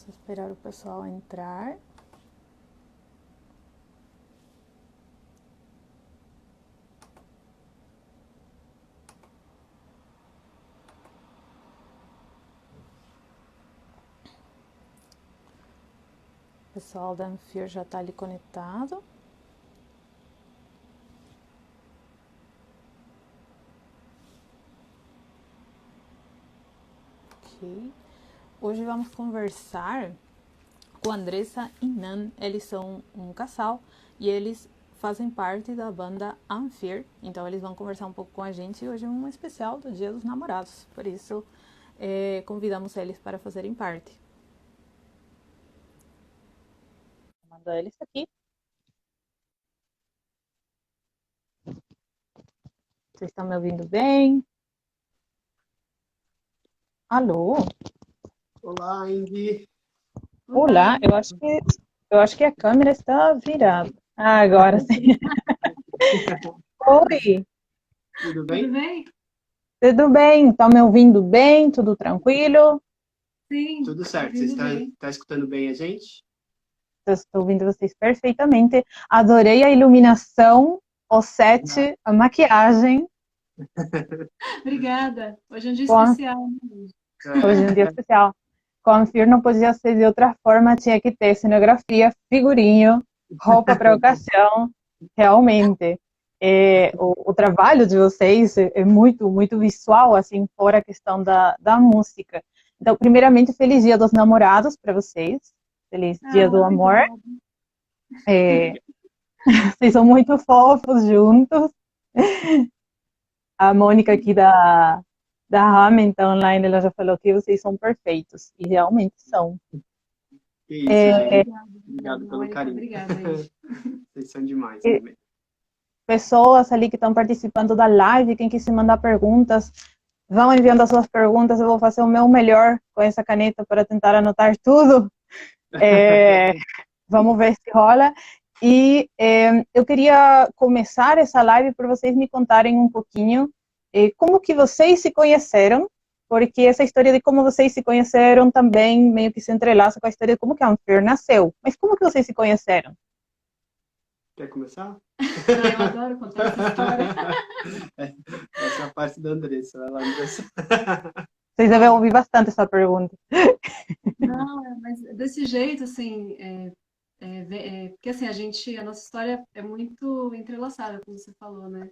Vamos esperar o pessoal entrar. O pessoal da Anfir já está ali conectado. Ok. Hoje vamos conversar com Andressa e Nan. Eles são um casal e eles fazem parte da banda Anfir. Então eles vão conversar um pouco com a gente. Hoje é um especial do Dia dos Namorados. Por isso convidamos eles para fazerem parte. Vou mandar eles aqui. Vocês estão me ouvindo bem? Alô? Olá, Indy. Olá, eu acho que a câmera está virada. Ah, agora sim. Oi, Tudo Tudo bem? bem? tudo bem? Estão me ouvindo bem? Tudo tranquilo? Sim, Tudo certo. Você ouvindo está, bem. tá escutando bem a gente? Eu estou ouvindo vocês perfeitamente. Adorei a iluminação, o set, a maquiagem. Obrigada. Hoje é um dia Com- especial. Hoje é um dia especial. Com a Anfir não podia ser de outra forma, tinha que ter cenografia, figurinho, roupa para a ocasião. Realmente. O trabalho de vocês é muito, muito visual, assim, fora a questão da música. Então, primeiramente, feliz Dia dos Namorados para vocês. Feliz Dia do Amor. Obrigada. É, vocês são muito fofos juntos. A Mônica aqui da Hamilton Online, ela já falou que vocês são perfeitos. E realmente são. Que isso, gente. Obrigado pelo Mônica, carinho. obrigada aí. Vocês são demais E também. pessoas ali que estão participando da live, quem quiser mandar perguntas, vão enviando as suas perguntas. Eu vou fazer o meu melhor com essa caneta para tentar anotar tudo. Vamos ver se rola. E eu queria começar essa live por vocês me contarem um pouquinho como que vocês se conheceram, porque essa história de como vocês se conheceram também meio que se entrelaça com a história de como que a Anfir nasceu. Mas como que vocês se conheceram? Quer começar? Eu adoro contar essa história. Essa é a parte da Andressa. Vai lá, Andressa. Vocês devem ouvir bastante essa pergunta. Não, mas desse jeito, assim, porque assim, a nossa história é muito entrelaçada, como você falou, né?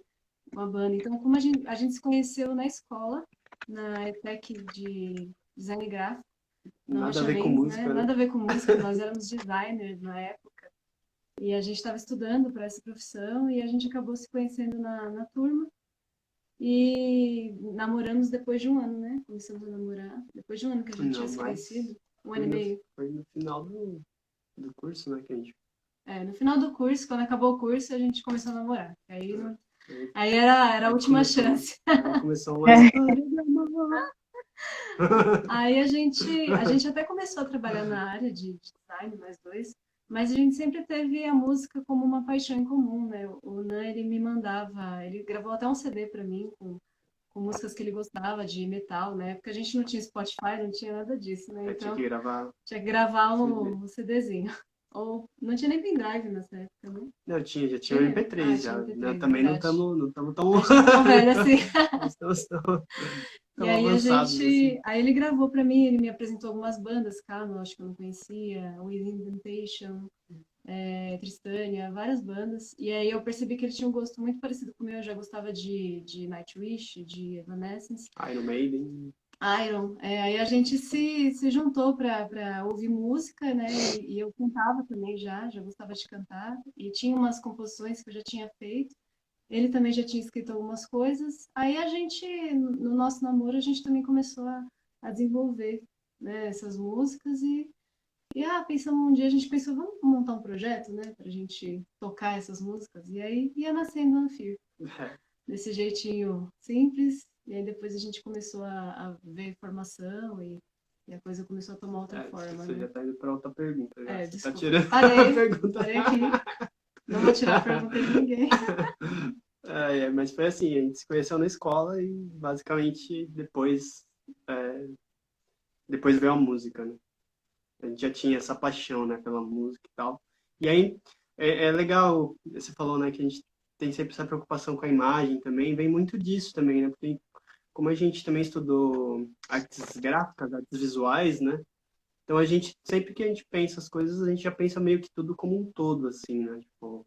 Uma banda. Então, como a gente se conheceu na escola, na ETEC de design gráfico, na Nada a ver com Machamens, né? música, né? Nada a ver com música, nós éramos designers na época. E a gente estava estudando para essa profissão e a gente acabou se conhecendo na turma e namoramos depois de um ano, né? Começamos a namorar depois de um ano que a gente tinha Não, se mas conhecido, um ano e meio. foi no final do curso, né, que a gente... No final do curso, quando acabou o curso, a gente começou a namorar. Aí era a Aí última começou, chance. aí começou uma história de amor. Aí a gente até começou a trabalhar na área de design, nós dois, mas a gente sempre teve a música como uma paixão em comum, né? O Nan, ele me mandava, ele gravou até um CD para mim com músicas que ele gostava de metal, né? Porque a gente não tinha Spotify, não tinha nada disso, né? Eu tinha Então que gravar tinha que gravar CD. um CDzinho. Ou não tinha nem pendrive nessa época, né? Não, já tinha o Tinha? Ah, MP3 tinha já. Né? MP3, Também verdade. não estamos tão, A gente não é tão velho assim. não estamos E tão aí avançados assim. aí ele gravou pra mim, ele me apresentou algumas bandas, Canon, acho que eu não conhecia, Within Temptation, Tristânia, várias bandas. E aí eu percebi que ele tinha um gosto muito parecido com o meu, eu já gostava de Nightwish, de Evanescence, Iron Maiden. Iron. Aí a gente se juntou pra ouvir música, né? E eu cantava também já gostava de cantar. E tinha umas composições que eu já tinha feito. Ele também já tinha escrito algumas coisas. Aí a gente, no nosso namoro, a gente também começou a desenvolver, né, essas músicas pensamos um dia, a gente pensou, vamos montar um projeto, né, pra gente tocar essas músicas. E aí ia nascendo a Anfir, desse jeitinho simples. E aí depois a gente começou a ver formação e a coisa começou a tomar outra forma, Você né? já está indo para outra pergunta. Já. Você está Desculpa. tirando Parei, a pergunta. parei aqui. Não vou tirar a pergunta de ninguém. Mas foi assim, a gente se conheceu na escola e basicamente depois veio a música, né? A gente já tinha essa paixão, né, pela música e tal. E aí é legal, você falou, né, que a gente tem sempre essa preocupação com a imagem também, vem muito disso também, né? Porque como a gente também estudou artes gráficas, artes visuais, né? Então a gente, sempre que a gente pensa as coisas, a gente já pensa meio que tudo como um todo, assim, né? Tipo,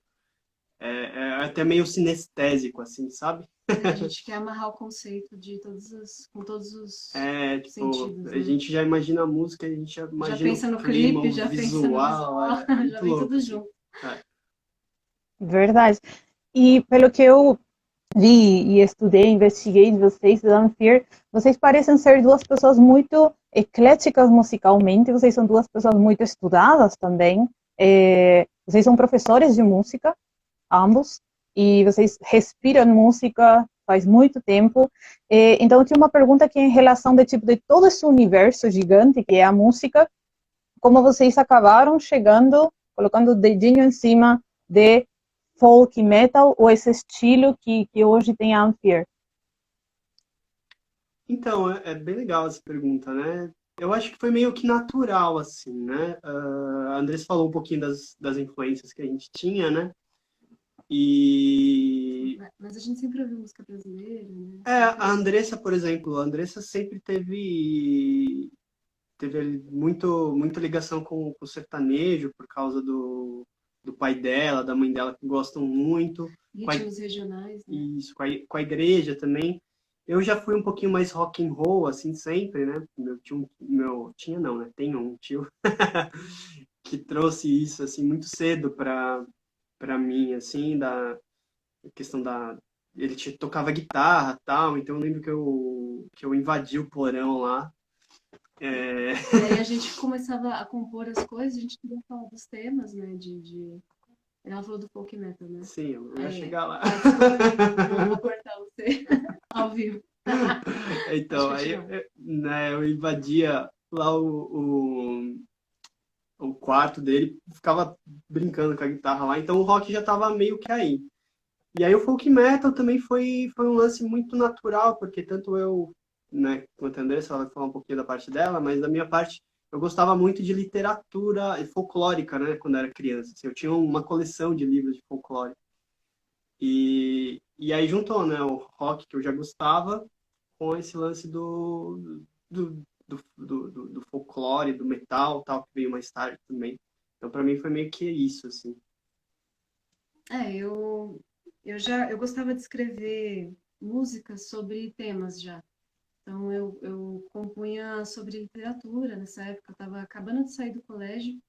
é até meio sinestésico, assim, sabe? A gente quer amarrar o conceito de com todos os Tipo, sentidos, a né? gente já imagina a música, a gente já Já imagina o pensa no clima, clipe, o já pensa no visual, visual, é muito já vem louco, tudo assim. junto. É. Verdade. E pelo que eu vi e estudei, investiguei de vocês, Zanfir, vocês parecem ser duas pessoas muito ecléticas musicalmente, vocês são duas pessoas muito estudadas também, vocês são professores de música, ambos, e vocês respiram música faz muito tempo. Então, eu tinha uma pergunta aqui em relação de todo esse universo gigante que é a música, como vocês acabaram chegando, colocando o dedinho em cima de folk metal, ou esse estilo que hoje tem a Ampere? Então, é bem legal essa pergunta, né? Eu acho que foi meio que natural, assim, né? A Andressa falou um pouquinho das influências que a gente tinha, né? E Mas a gente sempre ouviu música brasileira, né? a Sempre... Andressa, por exemplo, a Andressa sempre teve ali muita ligação com o sertanejo por causa do pai dela, da mãe dela, que gostam muito, com a, Ritmos regionais, né? isso, com a igreja também. Eu já fui um pouquinho mais rock and roll, assim, sempre, né? Tinha não, né? Tem um tio que trouxe isso, assim, muito cedo para mim, assim, da questão da... Ele tocava guitarra, tal, então eu lembro que eu invadi o porão lá. E aí a gente começava a compor as coisas, a gente queria falar dos temas, né? Ela falou do folk metal, né? Sim, eu ia É... chegar lá. Ah, desculpa, não vou cortar você ao vivo. Pode Então, aí continuar. né, eu invadia lá o quarto dele, ficava brincando com a guitarra lá, então o rock já estava meio que aí. E aí o folk metal também foi um lance muito natural, porque tanto eu, né, quanto a Andressa, ela vai falar um pouquinho da parte dela, mas da minha parte, eu gostava muito de literatura folclórica, né, quando eu era criança. Assim, eu tinha uma coleção de livros de folclore. E aí juntou, né, o rock que eu já gostava com esse lance do folclore, do metal, tal, que veio mais tarde também. Então, para mim, foi meio que isso, assim. Eu gostava de escrever músicas sobre temas já. Então eu compunha sobre literatura nessa época, eu estava acabando de sair do colégio,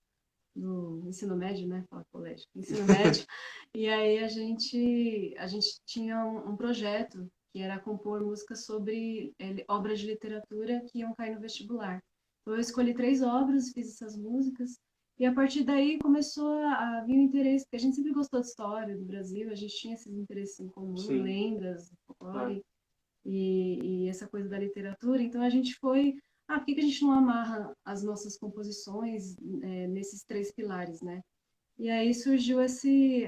do ensino médio, né? Fala colégio, ensino médio. E aí a gente tinha um projeto que era compor músicas sobre obras de literatura que iam cair no vestibular. Então eu escolhi 3 obras, fiz essas músicas, e a partir daí começou a vir o interesse, porque a gente sempre gostou de história do Brasil, a gente tinha esses interesses em comum, Sim, lendas, é. folclore e essa coisa da literatura. Então a gente foi, por que que a gente não amarra as nossas composições nesses 3 pilares, né? E aí surgiu esse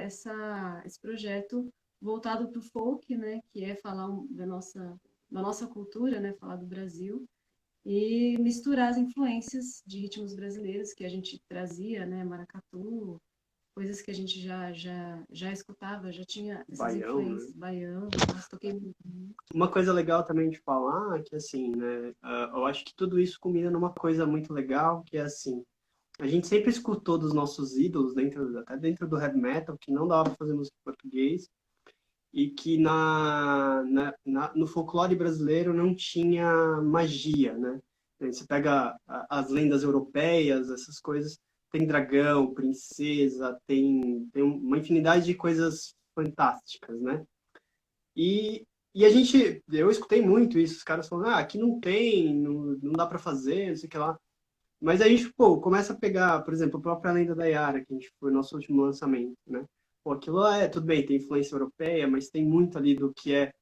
projeto voltado para o folk, né? Que é falar da nossa cultura, né? Falar do Brasil e misturar as influências de ritmos brasileiros que a gente trazia, né? Maracatu, coisas que a gente já escutava, já tinha essas Baião, né? influências, baião, nossa, toquei muito. Uma coisa legal também de falar é que, assim, né, eu acho que tudo isso combina numa coisa muito legal, que é assim, a gente sempre escutou dos nossos ídolos, até dentro do heavy metal, que não dava pra fazer música em português, e que no folclore brasileiro não tinha magia, né? Você pega as lendas europeias, essas coisas, tem dragão, princesa, tem uma infinidade de coisas fantásticas, né? E eu escutei muito isso, os caras falando, aqui não tem, não dá para fazer, não sei o que lá. Mas aí a gente, pô, começa a pegar, por exemplo, a própria Lenda da Yara, que a gente foi o nosso último lançamento, né? Pô, aquilo tudo bem, tem influência europeia, mas tem muito ali do que é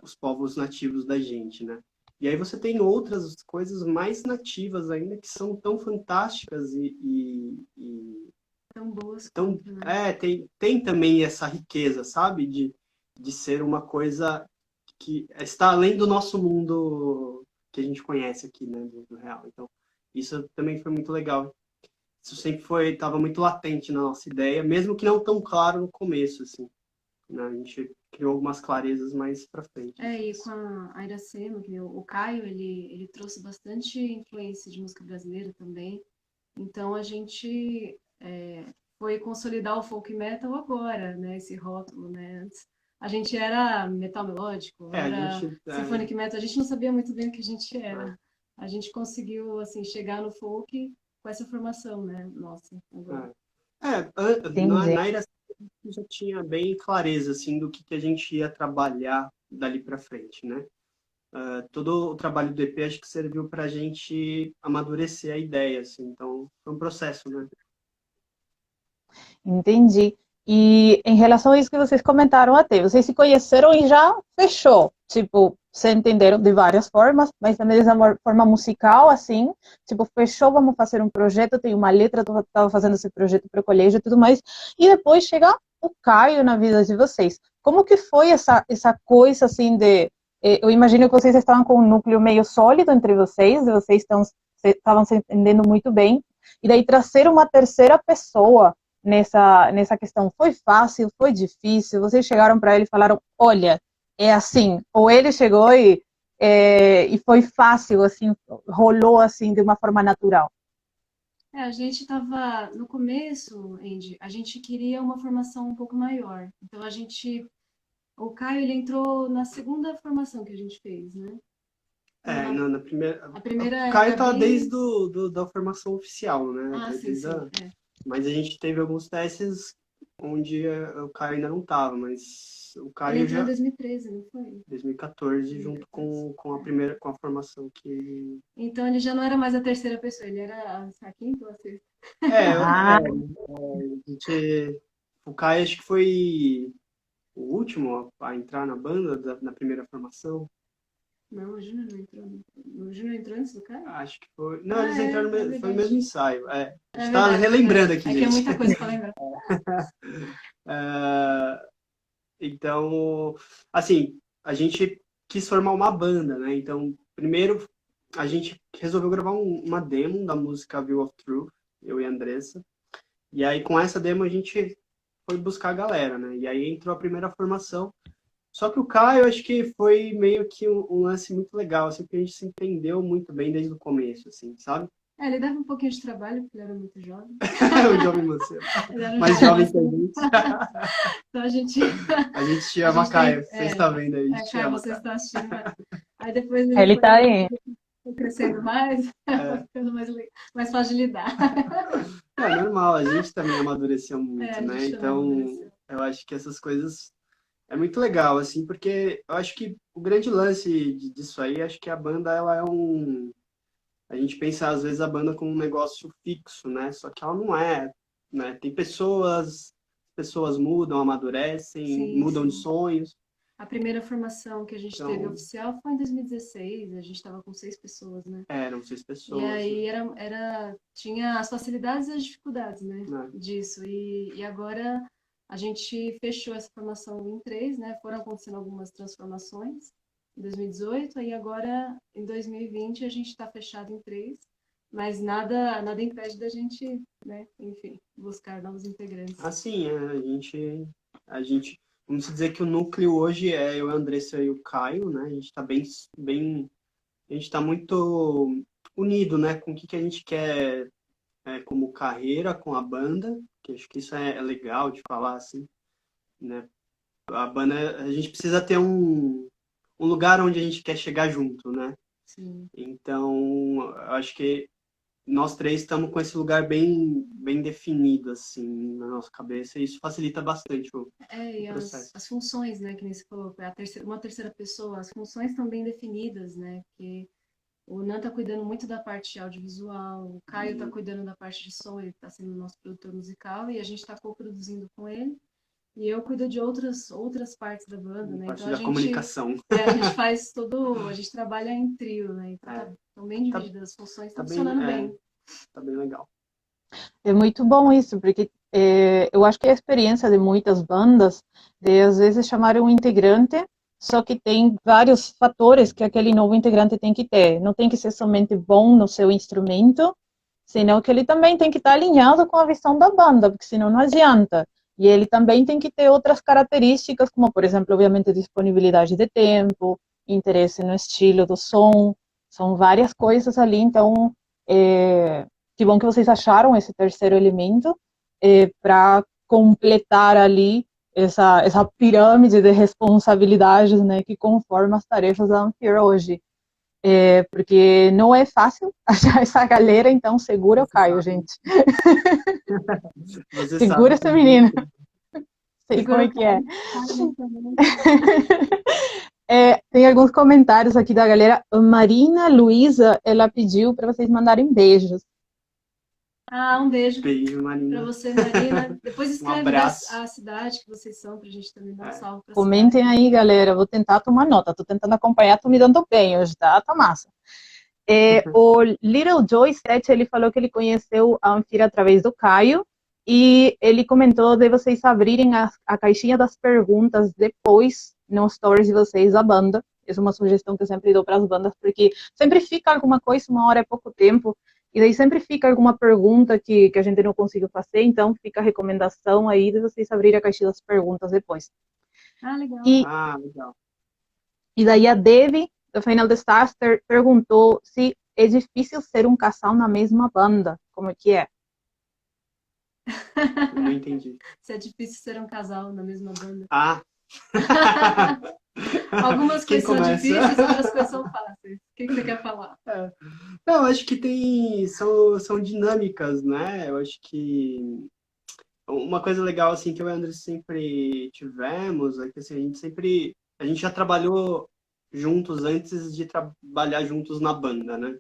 os povos nativos da gente, né? E aí você tem outras coisas mais nativas ainda que são tão fantásticas e Tão boas tão, quanto, né? tem também essa riqueza, sabe? De ser uma coisa que está além do nosso mundo que a gente conhece aqui, né? Do real. Então, isso também foi muito legal isso sempre estava muito latente na nossa ideia, mesmo que não tão claro no começo, assim, né? A gente criou algumas clarezas mais pra frente. E com a Iracema, que o Caio, ele trouxe bastante influência de música brasileira também. Então a gente foi consolidar o folk metal agora, né? Esse rótulo, né? Antes a gente era metal melódico, era symphonic metal, a gente não sabia muito bem o que a gente era. A gente conseguiu, assim, chegar no folk com essa formação, né? Nossa, agora. Na Iracema já tinha bem clareza, assim, do que a gente ia trabalhar dali para frente, né? Todo o trabalho do EP acho que serviu para a gente amadurecer a ideia, assim, então foi um processo, né? Entendi. E em relação a isso que vocês comentaram até, vocês se conheceram e já fechou, tipo, se entenderam de várias formas, mas também dessa forma musical, assim, tipo, fechou, vamos fazer um projeto, tem uma letra, eu estava fazendo esse projeto para o colégio e tudo mais, e depois chega o Caio na vida de vocês. Como que foi essa coisa, assim, eu imagino que vocês estavam com um núcleo meio sólido entre vocês estavam se entendendo muito bem, e daí trazer uma terceira pessoa nessa questão, foi fácil, foi difícil? Vocês chegaram para ele e falaram, olha, é assim, ou ele chegou e foi fácil, assim, rolou assim de uma forma natural? A gente estava, no começo, Andy, a gente queria uma formação um pouco maior. Então o Caio, ele entrou na segunda formação que a gente fez, né? Na primeira... A primeira o Caio tá desde da formação oficial, né? Sim. Mas a gente teve alguns testes onde o Caio ainda não estava, mas o Caio ele entrou em 2013, não foi? 2014, junto com a formação que... Então ele já não era mais a terceira pessoa, ele era a quinta ou a sexta? O Caio acho que foi o último a entrar na banda na primeira formação. Não, o Júnior não entrou. O Júnior entrou antes do Caio? Acho que foi. Não, eles entraram foi o mesmo ensaio. A gente tá relembrando aqui, gente. Que é muita coisa para lembrar. Então, assim, a gente quis formar uma banda, né? Então, primeiro a gente resolveu gravar uma demo da música View of Truth, eu e a Andressa. E aí, com essa demo, a gente foi buscar a galera, né? E aí entrou a primeira formação. Só que o Caio, acho que foi meio que um lance muito legal, assim, porque a gente se entendeu muito bem desde o começo, assim, sabe? Ele dava um pouquinho de trabalho, porque ele era muito jovem. O jovem mancebo. Mais jovem que a gente. Então a gente te ama, Caio. Você está vendo aí. Caio, você está assistindo. Aí depois ele está aí. Foi crescendo mais, ficando mais fácil de lidar. É normal, a gente também amadureceu muito, né? Então, eu acho que essas coisas é muito legal, assim, porque eu acho que o grande lance disso aí, acho que a banda, ela é a gente pensa, às vezes, a banda como um negócio fixo, né? Só que ela não é, né? Tem pessoas mudam, amadurecem, mudam de sonhos. A primeira formação que a gente teve oficial foi em 2016, a gente estava com 6 pessoas, né? Eram 6 pessoas. E aí tinha as facilidades e as dificuldades, né? Disso. E agora a gente fechou essa formação em 3, né? Foram acontecendo algumas transformações em 2018, aí agora em 2020 a gente está fechado em 3, mas nada impede da gente, né? Enfim, buscar novos integrantes. Assim, a gente vamos dizer que o núcleo hoje é eu, a Andressa e o Caio, né? A gente está a gente está muito unido, né? Com o que a gente quer como carreira com a banda, que acho que isso é legal de falar, assim, né? A banda, a gente precisa ter um lugar onde a gente quer chegar junto, né? Sim. Então, eu acho que nós 3 estamos com esse lugar bem definido, assim, na nossa cabeça, e isso facilita bastante o processo. As funções, né, que nem você falou, uma terceira pessoa, as funções estão bem definidas, né, porque o Nan tá cuidando muito da parte audiovisual, o Caio tá cuidando da parte de som, ele tá sendo nosso produtor musical, e a gente tá co-produzindo com ele, e eu cuido de outras partes da banda, né, então comunicação. A gente faz a gente trabalha em trio, né, então estão bem divididas as funções, estão funcionando bem. Tá bem legal. É muito bom isso, porque eu acho que é a experiência de muitas bandas de, às vezes, chamar um integrante, só que tem vários fatores que aquele novo integrante tem que ter. Não tem que ser somente bom no seu instrumento, senão que ele também tem que estar alinhado com a visão da banda, porque senão não adianta. E ele também tem que ter outras características, como, por exemplo, obviamente, disponibilidade de tempo, interesse no estilo do som, são várias coisas ali, então, que bom que vocês acharam esse terceiro elemento para completar ali essa pirâmide de responsabilidades, né, que conforma as tarefas da Ampere hoje. Porque não é fácil achar essa galera, então segura o Caio, gente. Você Segura sabe esse menino. Sei como Segura é o que é. cara também. Tem alguns comentários aqui da galera. Marina Luísa, ela pediu para vocês mandarem beijos. Ah, um beijo beijo, para Marina. você, Marina. Depois escreve abraço. a cidade que vocês são, para a gente também dar um salve para a Comentem cidade. aí, galera. Vou tentar tomar nota. Tô tentando acompanhar, tô me dando bem hoje, tá? Tá massa. O Little Joy 7, ele falou que ele conheceu a Ampere através do Caio e ele comentou de vocês abrirem a caixinha das perguntas depois nos stories de vocês da banda. Essa é uma sugestão que eu sempre dou para as bandas, porque sempre fica alguma coisa, uma hora é pouco tempo, e daí sempre fica alguma pergunta que a gente não conseguiu fazer, então fica a recomendação aí de vocês abrirem a caixinha das perguntas depois. Ah, legal. Legal. E daí a Devi, do Final The Stars, perguntou se é difícil ser um casal na mesma banda. Como é que é? Não entendi. Se é difícil ser um casal na mesma banda. Algumas Quem coisas são começa? difíceis, outras coisas são fáceis. O que você quer falar? Não, acho que são dinâmicas, né? Eu acho que uma coisa legal assim que eu e o André sempre tivemos é que assim, a gente já trabalhou juntos antes de trabalhar juntos na banda, né?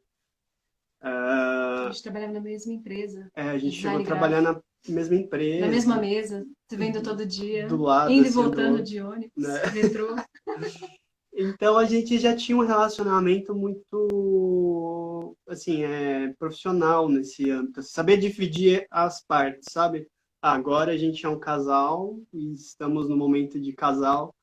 A gente trabalhava na mesma empresa. A gente chegou a design trabalhar gráfico. na mesma empresa. Na mesma mesa, se vendo todo dia. Do lado, indo e assim, voltando de ônibus, né? metrô. Então a gente já tinha um relacionamento muito, assim, profissional nesse âmbito. Saber dividir as partes, sabe? Agora a gente é um casal e estamos no momento de casal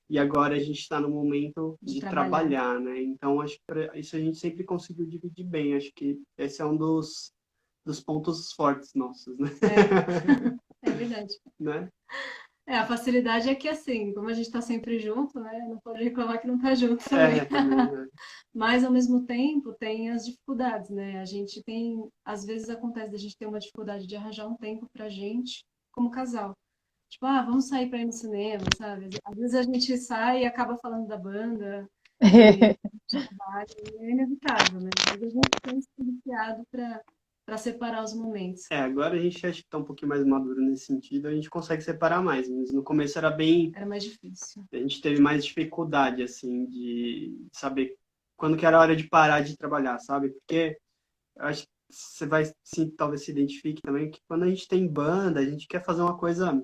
e agora a gente está no momento de trabalhar, né? Então acho que isso a gente sempre conseguiu dividir bem. Acho que esse é um dos pontos fortes nossos, né? É verdade. Né? A facilidade é que, assim, como a gente está sempre junto, né? Não pode reclamar que não está junto também. Também. Mas, ao mesmo tempo, tem as dificuldades, né? A gente tem, às vezes acontece da gente ter uma dificuldade de arranjar um tempo pra gente como casal. Tipo, vamos sair para ir no cinema, sabe? Às vezes a gente sai e acaba falando da banda, de trabalho, é inevitável, né? Mas a gente tem se policiado para separar os momentos. Agora a gente acha que está um pouquinho mais maduro nesse sentido, a gente consegue separar mais, mas no começo era mais difícil. A gente teve mais dificuldade, assim, de saber quando que era a hora de parar de trabalhar, sabe? Porque eu acho que você vai, sim, talvez se identifique também, que quando a gente tem banda, a gente quer fazer uma coisa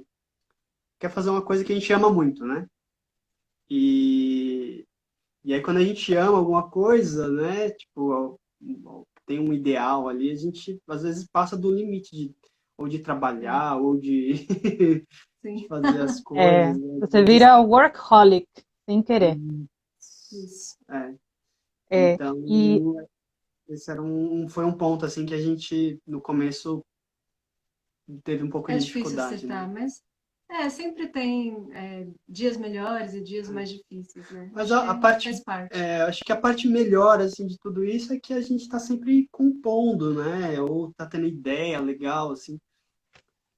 que a gente ama muito, né? E aí quando a gente ama alguma coisa, né? Tipo, tem um ideal ali, a gente às vezes passa do limite ou de trabalhar, ou de, de fazer as coisas. Né? Você vira workaholic, sem querer. Isso. Então, esse foi um ponto assim que a gente no começo teve um pouco de dificuldade. É difícil acertar, né? mas sempre tem dias melhores e dias mais difíceis, né? Mas faz parte. Acho que a parte melhor assim de tudo isso é que a gente está sempre compondo, né? Ou tá tendo ideia legal assim.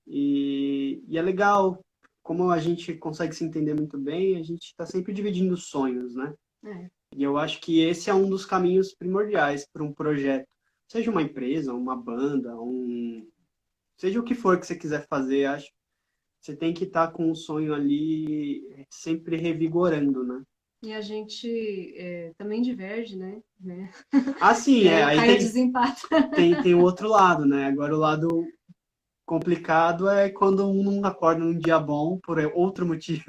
E é legal como a gente consegue se entender muito bem, a gente está sempre dividindo sonhos, né? E eu acho que esse é um dos caminhos primordiais para um projeto. Seja uma empresa, uma banda, seja o que for que você quiser fazer, acho que você tem que estar com um sonho ali sempre revigorando, né? E a gente também diverge, né? Sim, aí desempata. Tem o outro lado, né? Agora o lado complicado é quando um não acorda num dia bom por outro motivo.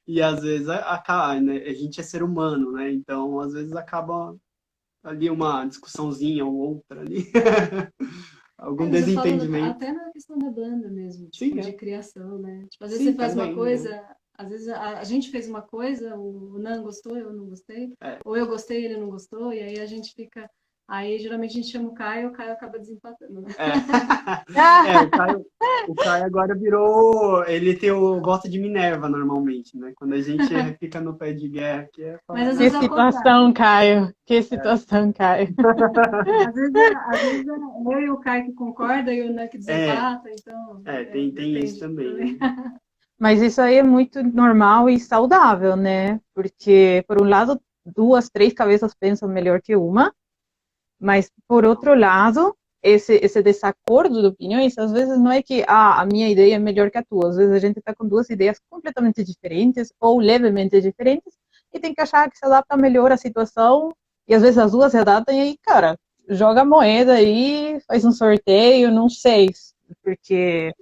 E às vezes né, a gente é ser humano, né? Então às vezes acaba ali uma discussãozinha ou outra ali. Algum desentendimento. Até na questão da banda mesmo, tipo, de criação, né? Tipo, às vezes Sim, você faz também, uma coisa, às vezes a gente fez uma coisa, o Nan gostou, eu não gostei, ou eu gostei, ele não gostou, e aí a gente fica Aí, geralmente, a gente chama o Caio acaba desempatando, né? O Caio agora virou. Ele tem o voto de Minerva normalmente, né? Quando a gente fica no pé de guerra, que é Mas falar, às Que vezes é não. o contrário. situação, Caio. Que situação, Caio. Às vezes é eu e o Caio que concorda e o Nan que É, desempata, então tem isso depende também, também. né? Mas isso aí é muito normal e saudável, né? Porque, por um lado, duas, três cabeças pensam melhor que uma, mas, por outro lado, esse desacordo de opiniões, às vezes não é que a minha ideia é melhor que a tua. Às vezes a gente está com duas ideias completamente diferentes ou levemente diferentes e tem que achar que se adapta melhor à situação. E às vezes as duas se adaptam e aí, cara, joga a moeda aí, faz um sorteio, não sei. Porque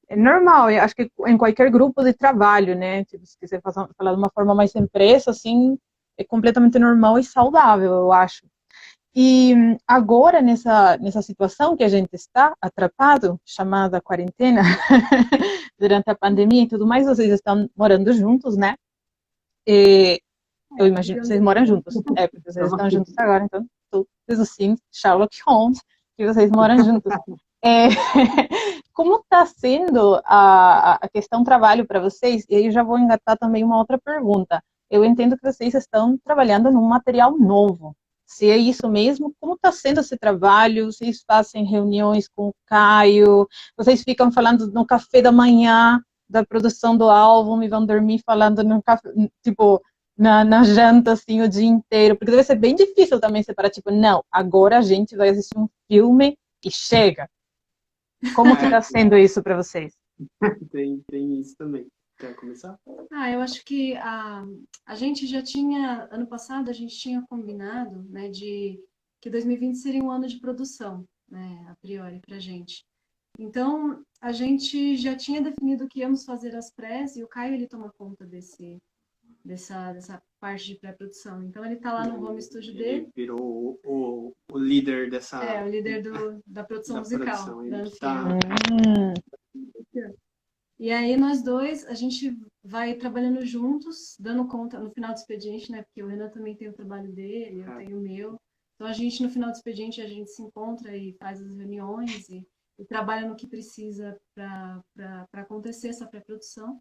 é normal, eu acho que em qualquer grupo de trabalho, né? Tipo, se quiser falar de uma forma mais empresa, assim, é completamente normal e saudável, eu acho. E agora, nessa situação que a gente está atrapado, chamada quarentena, durante a pandemia e tudo mais, vocês estão morando juntos, né? E eu imagino que Digamos vocês moram assim. juntos. É, porque vocês Então, estão juntos agora, então, tudo assim, Sherlock Holmes, que vocês moram juntos. É, como está sendo a questão trabalho para vocês? E aí eu já vou engatar também uma outra pergunta. Eu entendo que vocês estão trabalhando num material novo. Se é isso mesmo, como está sendo esse trabalho? Vocês fazem reuniões com o Caio? Vocês ficam falando no café da manhã da produção do álbum e vão dormir falando no café, tipo, na janta, assim, o dia inteiro? Porque deve ser bem difícil também separar, tipo, não, agora a gente vai assistir um filme e chega. Como que é, está sendo isso para vocês? tem isso também. Quer começar? Eu acho que a gente já tinha, ano passado, a gente tinha combinado, né, de que 2020 seria um ano de produção, né, a priori, para a gente. Então, a gente já tinha definido que íamos fazer as prés e o Caio, ele toma conta dessa parte de pré-produção. Então, ele está lá no home studio Ele dele, virou o líder o líder da produção da musical, produção. Ele da que Anfirma. tá. E aí nós dois, a gente vai trabalhando juntos, dando conta no final do expediente, né? Porque o Renan também tem o trabalho dele, eu tenho o meu. Então a gente no final do expediente a gente se encontra e faz as reuniões e trabalha no que precisa para acontecer essa pré-produção.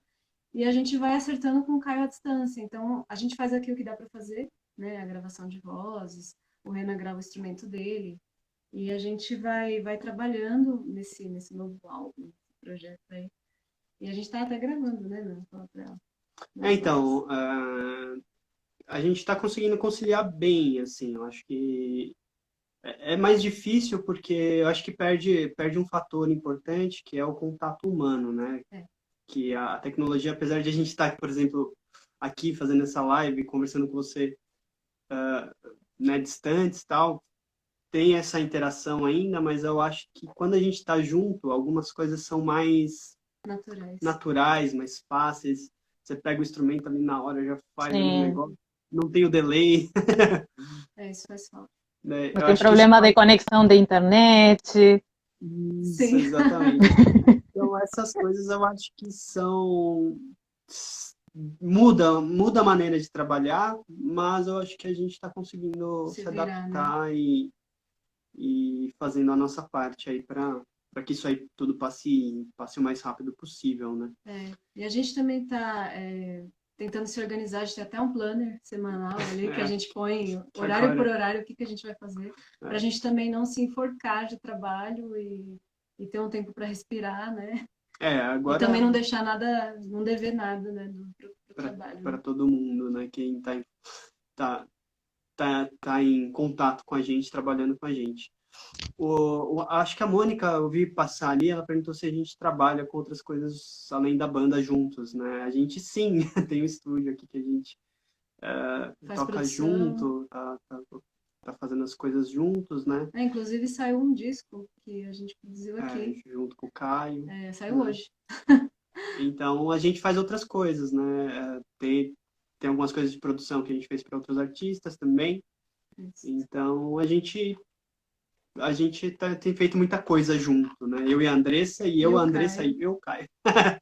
E a gente vai acertando com o Caio à distância. Então a gente faz aqui o que dá para fazer, né? A gravação de vozes, o Renan grava o instrumento dele e a gente vai trabalhando nesse novo álbum, nesse projeto aí. E a gente tá até gravando, né, Nan? Fala pra ela. Nas vozes. Então, a gente está conseguindo conciliar bem, assim. Eu acho que é mais difícil porque eu acho que perde um fator importante, que é o contato humano, né? É. Que a tecnologia, apesar de a gente estar, por exemplo, aqui fazendo essa live, conversando com você, né, distantes e tal, tem essa interação ainda, mas eu acho que quando a gente está junto, algumas coisas são mais Naturais. naturais, mais fáceis. Você pega o instrumento ali na hora, já faz ali um Sim. negócio, não tem o delay, Isso faz falta. né? Não Eu tem acho que isso problema de faz conexão de internet. isso, Sim. exatamente. Então, essas coisas eu acho que são. Muda a maneira de trabalhar, mas eu acho que a gente está conseguindo Se se virar, né? adaptar e fazendo a nossa parte aí para que isso aí tudo passe o mais rápido possível, né? E a gente também tá tentando se organizar, a gente tem até um planner semanal ali que a gente põe Que horário por agora, horário o que a gente vai fazer, para a é, gente também não se enforcar de trabalho e ter um tempo para respirar, né? E também agora não deixar nada, não dever nada, né, pro trabalho, para né? todo mundo, né? Quem tá, tá em contato com a gente, trabalhando com a gente. Acho que a Mônica, eu vi passar ali, ela perguntou se a gente trabalha com outras coisas além da banda juntos, né? A gente sim, tem um estúdio aqui que a gente Faz toca produção. junto, tá fazendo as coisas juntos, né? Inclusive saiu um disco que a gente produziu aqui. Junto com o Caio, Saiu né? hoje. Então a gente faz outras coisas, né? Tem algumas coisas de produção que a gente fez para outros artistas também. Então a gente tem feito muita coisa junto, né? Eu e a Andressa, e E eu, o a Andressa Caio, e eu, o Caio,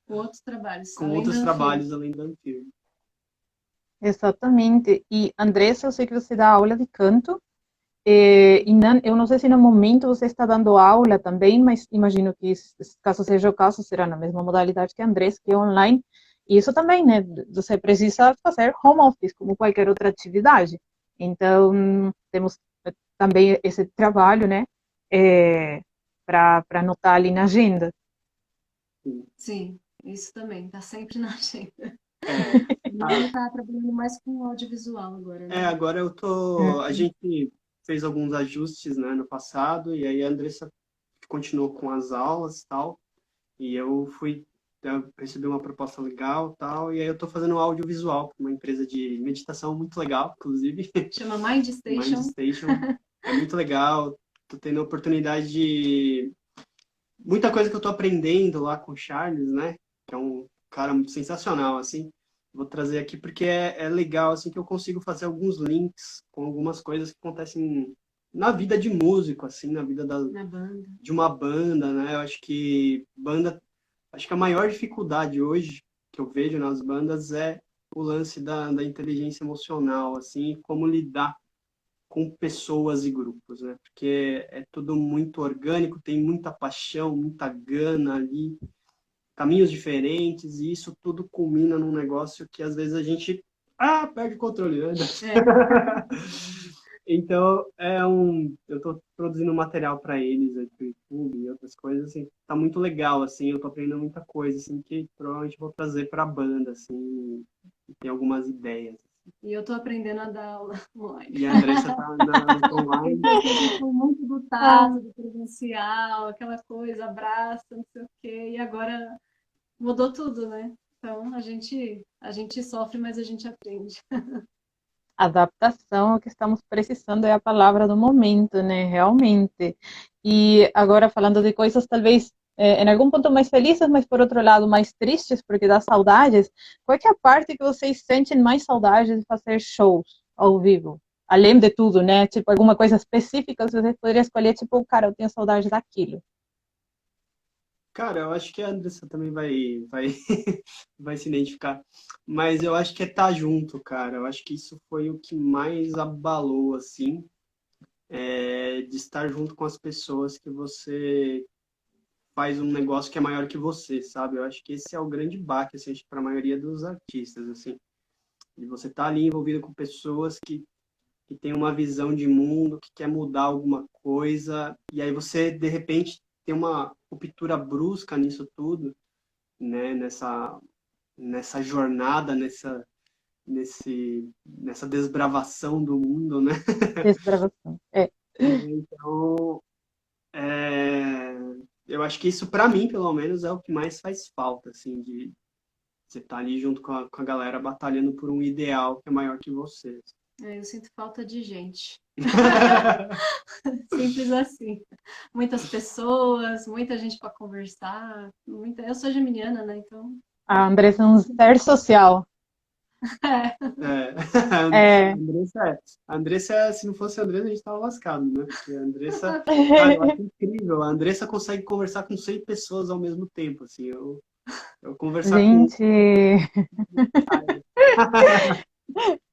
com outros trabalhos, com além da outros Anfir. trabalhos além da Anfir. Exatamente. E, Andressa, eu sei que você dá aula de canto. Eu não sei se no momento você está dando aula também, mas imagino que, caso seja o caso, será na mesma modalidade que a Andrés, que é online. E isso também, né? Você precisa fazer home office, como qualquer outra atividade. Então, temos também esse trabalho, né? Para anotar ali na agenda. Sim, isso também, tá sempre na agenda. É, Ele tá trabalhando mais com audiovisual agora, né? agora eu tô. A gente fez alguns ajustes, né, no passado, e aí a Andressa continuou com as aulas e tal, e eu recebi uma proposta legal e tal, e aí eu tô fazendo um audiovisual para uma empresa de meditação muito legal, inclusive, Chama Mind Mind Station. Station. É muito legal, tô tendo a oportunidade de. Muita coisa que eu tô aprendendo lá com o Charles, né, que é um cara sensacional, assim. Vou trazer aqui porque é legal, assim, que eu consigo fazer alguns links com algumas coisas que acontecem na vida de músico, assim, na vida Na banda. de uma banda, né? Eu acho que a maior dificuldade hoje que eu vejo nas bandas é o lance da inteligência emocional, assim, como lidar com pessoas e grupos, né? Porque é tudo muito orgânico, tem muita paixão, muita gana ali, caminhos diferentes, e isso tudo culmina num negócio que às vezes a gente perde o controle, né? Então, eu estou produzindo material para eles, para o YouTube e outras coisas, assim, tá muito legal, assim, eu tô aprendendo muita coisa, assim, que provavelmente vou trazer para a banda, assim, e tem algumas ideias. E eu tô aprendendo a dar aula online. E a Andressa tá na online. Eu sempre fui muito do tato, do presencial, aquela coisa, abraça, não sei o quê, e agora mudou tudo, né? Então a gente sofre, mas a gente aprende. Adaptação, o que estamos precisando é a palavra do momento, né? Realmente. E agora falando de coisas talvez em algum ponto mais felizes, mas por outro lado mais tristes, porque dá saudades. Qual é a parte que vocês sentem mais saudade de fazer shows ao vivo? Além de tudo, né? Tipo, alguma coisa específica, você poderia escolher, tipo, cara, eu tenho saudade daquilo. Cara, eu acho que a Andressa também vai se identificar. Mas eu acho que é estar junto, cara. Eu acho que isso foi o que mais abalou, assim, de estar junto com as pessoas que você faz um negócio que é maior que você, sabe? Eu acho que esse é o grande baque, assim, para a maioria dos artistas, assim. E você tá ali envolvido com pessoas que têm uma visão de mundo, que quer mudar alguma coisa, e aí você, de repente, tem uma ruptura brusca nisso tudo, né? Nessa jornada, nessa desbravação do mundo, né? Desbravação. É. Então, é, eu acho que isso, para mim, pelo menos, é o que mais faz falta, assim, de você estar ali junto com a galera batalhando por um ideal que é maior que você. Eu sinto falta de gente. Simples assim. Muitas pessoas, muita gente para conversar. Eu sou geminiana, né? Então. A Andressa é um ser social. É. É. A Andressa, se não fosse a Andressa, a gente tava lascado, né? Porque a Andressa, cara, eu acho incrível. A Andressa consegue conversar com 100 pessoas ao mesmo tempo, assim. Eu conversar com. Gente,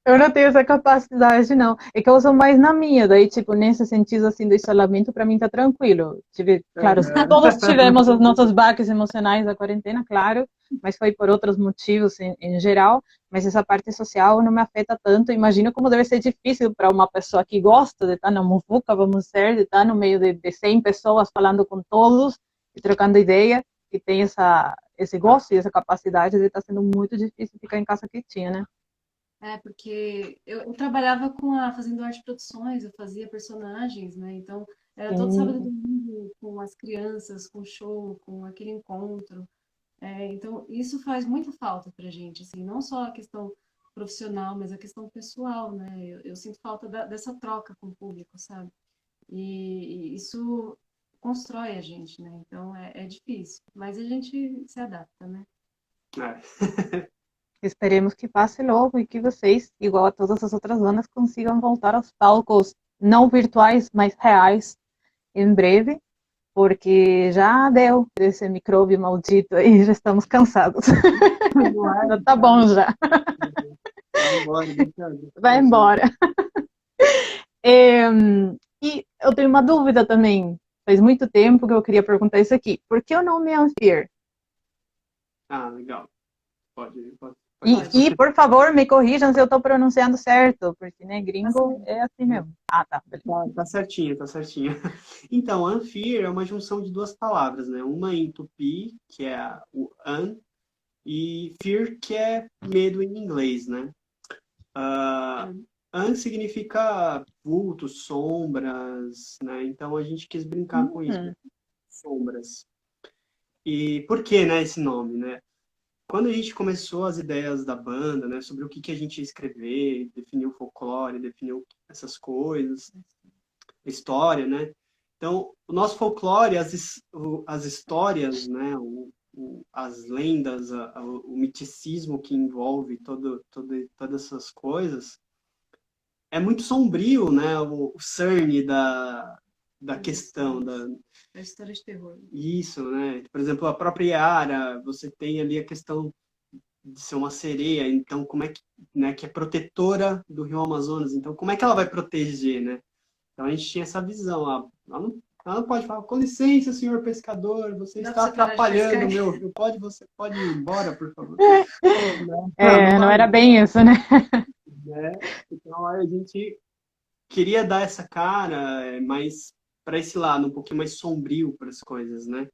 eu não tenho essa capacidade, não. É que eu sou mais na minha, daí, tipo, nesse sentido, assim, do isolamento, pra mim tá tranquilo. Claro, todos tivemos os nossos baques emocionais da quarentena, claro, mas foi por outros motivos em geral, mas essa parte social não me afeta tanto. Imagino como deve ser difícil para uma pessoa que gosta de estar na muvuca, vamos dizer, de estar no meio de 100 pessoas, falando com todos e trocando ideia, que tem esse gosto e essa capacidade de estar sendo muito difícil ficar em casa quietinha, né? Porque eu trabalhava fazendo arte produções, eu fazia personagens, né? Então, era todo sábado e Sim. domingo com as crianças, com show, com aquele encontro. Então, isso faz muita falta pra gente, assim, não só a questão profissional, mas a questão pessoal, né? Eu sinto falta dessa troca com o público, sabe? E isso constrói a gente, né? Então, é difícil, mas a gente se adapta, né? É. Esperemos que passe logo e que vocês, igual a todas as outras bandas, consigam voltar aos palcos não virtuais, mas reais em breve, porque já deu desse micróbio maldito aí, já estamos cansados. Já tá bom já. Vai embora, Vai embora. E eu tenho uma dúvida também. Faz muito tempo que eu queria perguntar isso aqui. Por que o nome Anfir? Ah, legal. Pode E, por favor, me corrijam se eu estou pronunciando certo, porque, né, gringo é assim mesmo. Ah, tá, beleza. Tá certinho, tá certinho. Então, Anfir é uma junção de duas palavras, né? Uma em tupi, que é o an, e fear, que é medo em inglês, né? An significa vultos, sombras, né? Então a gente quis brincar com isso, sombras. E por que, né, esse nome, né? Quando a gente começou as ideias da banda, né, sobre o que a gente ia escrever, definiu o folclore, definiu essas coisas, história, né? Então, o nosso folclore, as histórias, né, as lendas, o miticismo que envolve todas essas coisas, é muito sombrio, né, o cerne da questão, A história de terror. isso, né? Por exemplo, a própria Yara, você tem ali a questão de ser uma sereia, então como é que, né, que é protetora do Rio Amazonas, então como é que ela vai proteger, né? Então a gente tinha essa visão, ela não pode falar, com licença, senhor pescador, você está atrapalhando o meu rio, você pode ir embora, por favor? Não era bem isso, né? Né? Então a gente queria dar essa cara, mais para esse lado, um pouquinho mais sombrio para as coisas, né?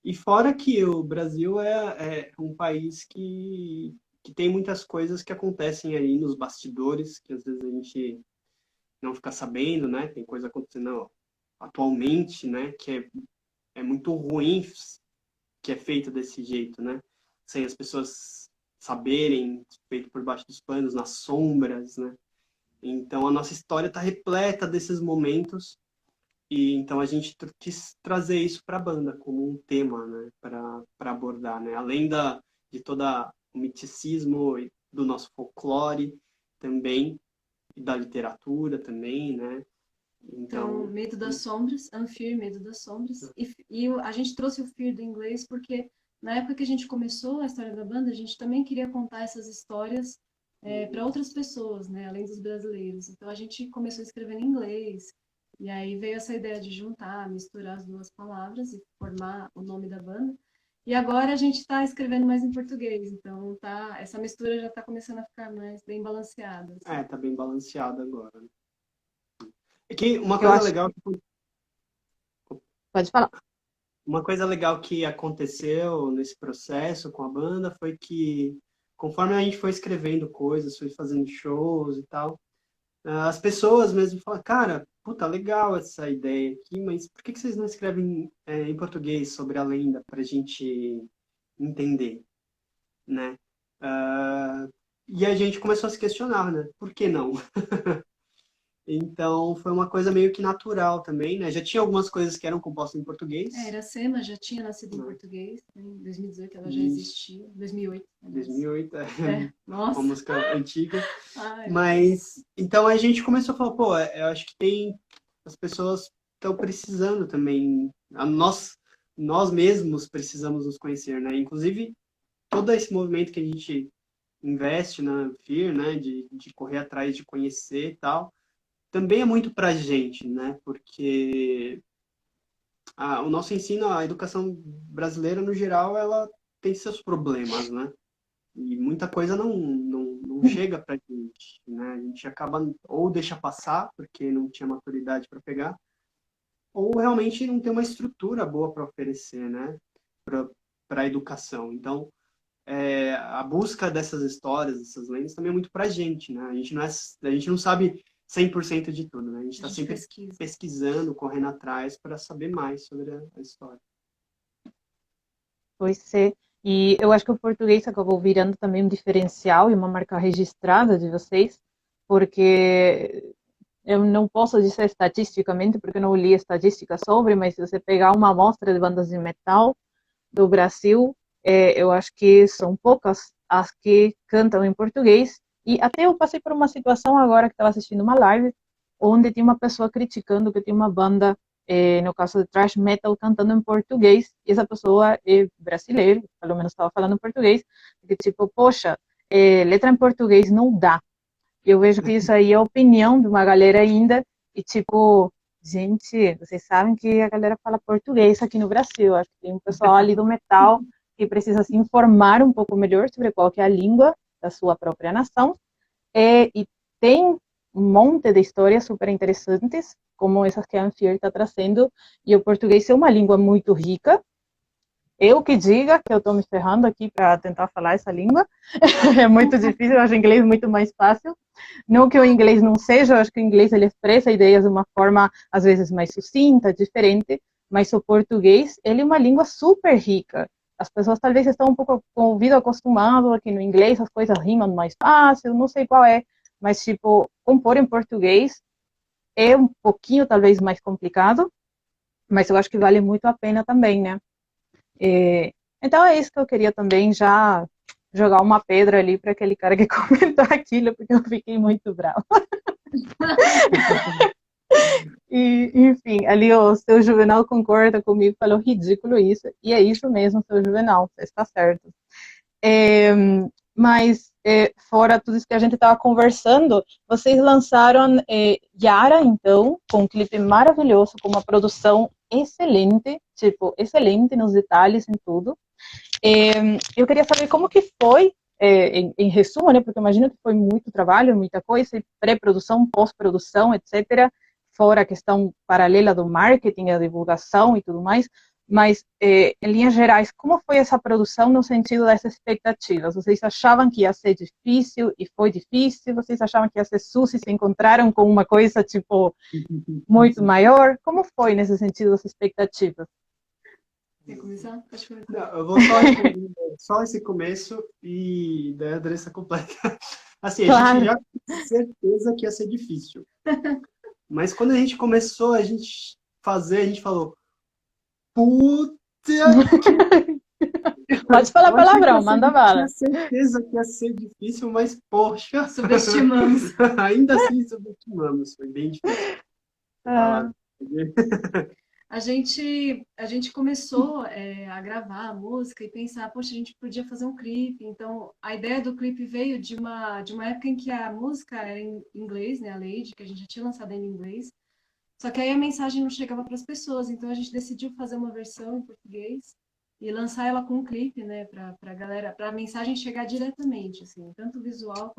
E fora que o Brasil é um país que tem muitas coisas que acontecem aí nos bastidores, que às vezes a gente não fica sabendo, né? Tem coisa acontecendo atualmente, né? Que é muito ruim que é feito desse jeito, né? Sem as pessoas saberem, feito por baixo dos panos, nas sombras, né? Então a nossa história está repleta desses momentos e então a gente quis trazer isso para a banda como um tema, né? Para abordar, né? Além de toda o miticismo do nosso folclore também e da literatura também, né? Então, Medo das Sombras, Anfir, Medo das Sombras. E a gente trouxe o Fear do inglês porque na época que a gente começou a história da banda, a gente também queria contar essas histórias para outras pessoas, né, além dos brasileiros. Então a gente começou a escrever em inglês. E aí veio essa ideia de juntar, misturar as duas palavras e formar o nome da banda. E agora a gente está escrevendo mais em português, então essa mistura já está começando a ficar mais bem balanceada. Assim. tá bem balanceado agora. É que uma coisa legal Pode falar. Uma coisa legal que aconteceu nesse processo com a banda foi que, conforme a gente foi escrevendo coisas, foi fazendo shows e tal, as pessoas mesmo falam, cara, puta, legal essa ideia aqui, mas por que vocês não escrevem em português sobre a lenda pra gente entender, né? E a gente começou a se questionar, né? Por que não? Então, foi uma coisa meio que natural também, né? Já tinha algumas coisas que eram compostas em português. Iracema já tinha nascido em português, né? Em 2018 ela já existia, 2008. 2008, Nossa. uma música antiga. Ai, mas, então a gente começou a falar, pô, eu acho que as pessoas estão precisando também, nós mesmos precisamos nos conhecer, né? Inclusive, todo esse movimento que a gente investe na FIR, né? De correr atrás, de conhecer e tal, também é muito pra gente, né? Porque o nosso ensino, a educação brasileira, no geral, ela tem seus problemas, né? E muita coisa não chega pra gente, né? A gente acaba ou deixa passar, porque não tinha maturidade para pegar, ou realmente não tem uma estrutura boa para oferecer, né? Para a educação. Então, a busca dessas histórias, dessas lendas, também é muito pra gente, né? A gente não sabe 100% de tudo, né? A gente está sempre pesquisando, correndo atrás para saber mais sobre a história. Pois é. E eu acho que o português acabou virando também um diferencial e uma marca registrada de vocês, porque eu não posso dizer estatisticamente, porque eu não li estatística sobre, mas se você pegar uma amostra de bandas de metal do Brasil, eu acho que são poucas as que cantam em português. E até eu passei por uma situação agora que estava assistindo uma live, onde tinha uma pessoa criticando que tinha uma banda, no caso de thrash metal, cantando em português, e essa pessoa é brasileira, pelo menos estava falando português, que tipo, poxa, letra em português não dá. Eu vejo que isso aí é a opinião de uma galera ainda E tipo, gente, vocês sabem que a galera fala português aqui no Brasil. Acho que tem um pessoal ali do metal que precisa se informar um pouco melhor sobre qual que é a língua da sua própria nação. E tem um monte de histórias super interessantes, como essas que a Anfier está trazendo. E o português é uma língua muito rica. Eu que diga que eu estou me ferrando aqui para tentar falar essa língua. É muito difícil, eu acho o inglês muito mais fácil. Não que o inglês não seja, eu acho que o inglês ele expressa ideias de uma forma, às vezes, mais sucinta, diferente, mas o português, ele é uma língua super rica. As pessoas talvez estão um pouco com o ouvido acostumado aqui no inglês, as coisas rimam mais fácil, não sei qual é, mas, tipo, compor em português é um pouquinho, talvez, mais complicado, mas eu acho que vale muito a pena também, né? Então é isso que eu queria também já jogar uma pedra ali para aquele cara que comentou aquilo, porque eu fiquei muito brava. E, enfim, ali o seu Juvenal concorda comigo, falou ridículo isso, e é isso mesmo, seu Juvenal, você está certo. Mas, fora tudo isso que a gente estava conversando, vocês lançaram Yara, então, com um clipe maravilhoso, com uma produção excelente, tipo, excelente nos detalhes, em tudo. Eu queria saber como que foi, em resumo, né, porque eu imagino que foi muito trabalho, muita coisa, pré-produção, pós-produção, etc., fora a questão paralela do marketing, a divulgação e tudo mais, mas, em linhas gerais, como foi essa produção no sentido das expectativas? Vocês achavam que ia ser difícil e foi difícil? Vocês achavam que ia ser sucio e se encontraram com uma coisa, tipo, muito maior? Como foi nesse sentido as expectativas? Quer começar? Pode começar. Não, eu vou só responder só esse começo e daí a Andressa completa. Assim, a gente Claro. já tinha certeza que ia ser difícil. Mas quando a gente começou a gente fazer, a gente falou, puta que... Pode falar Eu achei que palavrão, manda tinha bala. certeza que ia ser difícil, mas poxa, Subestimamos. ainda assim subestimamos, foi bem difícil. Vai lá. A gente começou a gravar a música e pensar, poxa, a gente podia fazer um clipe. Então, a ideia do clipe veio de uma época em que a música era em inglês, né, a Lady, que a gente já tinha lançado em inglês. Só que aí a mensagem não chegava para as pessoas, então a gente decidiu fazer uma versão em português e lançar ela com um clipe, né, para galera, para a mensagem chegar diretamente, assim, tanto visual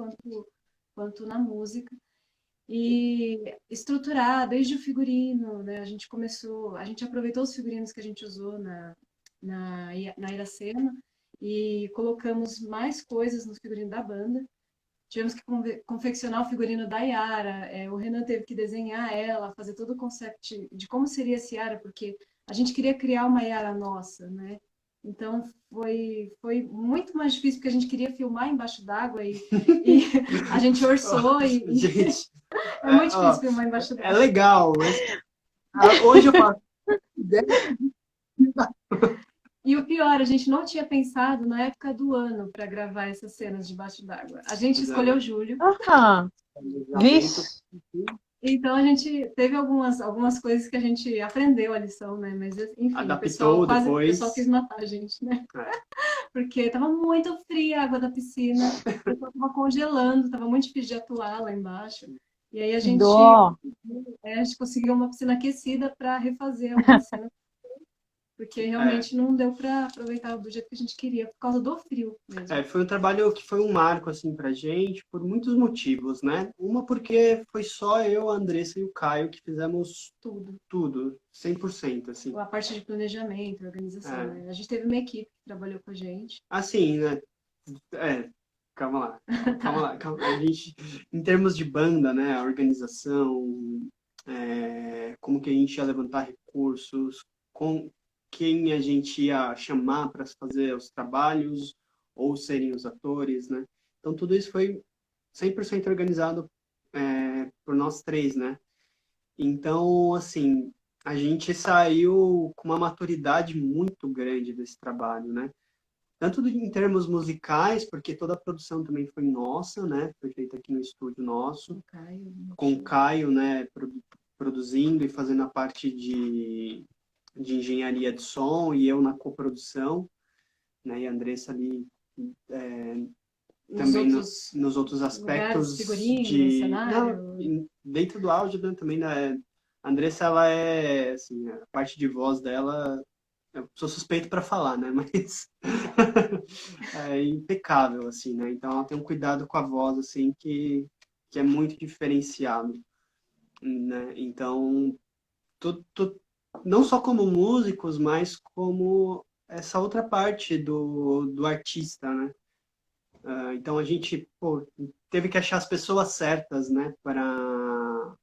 quanto na música. E estruturar desde o figurino, né? A gente aproveitou os figurinos que a gente usou na Iracema e colocamos mais coisas no figurino da banda. Tivemos que confeccionar o figurino da Yara, o Renan teve que desenhar ela, fazer todo o conceito de como seria essa Yara, porque a gente queria criar uma Yara nossa, né? Então foi muito mais difícil, porque a gente queria filmar embaixo d'água e a gente orçou Gente, é muito ó, difícil filmar embaixo é d'água. legal, mas hoje eu faço ideia. E o pior, a gente não tinha pensado na época do ano para gravar essas cenas debaixo d'água. A gente escolheu julho, Ah, vixe. então a gente teve algumas coisas que a gente aprendeu a lição, né? Mas enfim, Adaptou o pessoal quis depois. matar a gente, né? É. Porque estava muito fria a água da piscina, o pessoal estava congelando, estava muito difícil de atuar lá embaixo. E aí Dó. a gente conseguiu uma piscina aquecida para refazer algumas cenas, porque É. realmente não deu para aproveitar do jeito que a gente queria, por causa do frio mesmo. Foi um trabalho que foi um marco assim pra gente por muitos motivos, né? Uma porque foi só eu, a Andressa e o Caio que fizemos tudo, 100%, assim. A parte de planejamento, organização, É. né? A gente teve uma equipe que trabalhou com a gente. Assim, né? Calma lá, calma lá, calma. A gente, em termos de banda, né? A organização, como que a gente ia levantar recursos, com quem a gente ia chamar para fazer os trabalhos ou serem os atores, né? Então tudo isso foi 100% organizado por nós três, né? Então, assim, a gente saiu com uma maturidade muito grande desse trabalho, né? Tanto em termos musicais, porque toda a produção também foi nossa, né? Foi feita aqui no estúdio nosso, com o Caio, né? Produzindo e fazendo a parte de engenharia de som e eu na coprodução, né? E a Andressa ali também outros nos outros lugares, aspectos figurino, de... cenário? Não, dentro do áudio, né, também, né, a Andressa, ela é, assim, a parte de voz dela, eu sou suspeito para falar, né, mas é impecável, assim, né, então ela tem um cuidado com a voz, assim, que é muito diferenciado, né, então, não só como músicos, mas como essa outra parte do artista, né, então a gente, pô, teve que achar as pessoas certas, né, para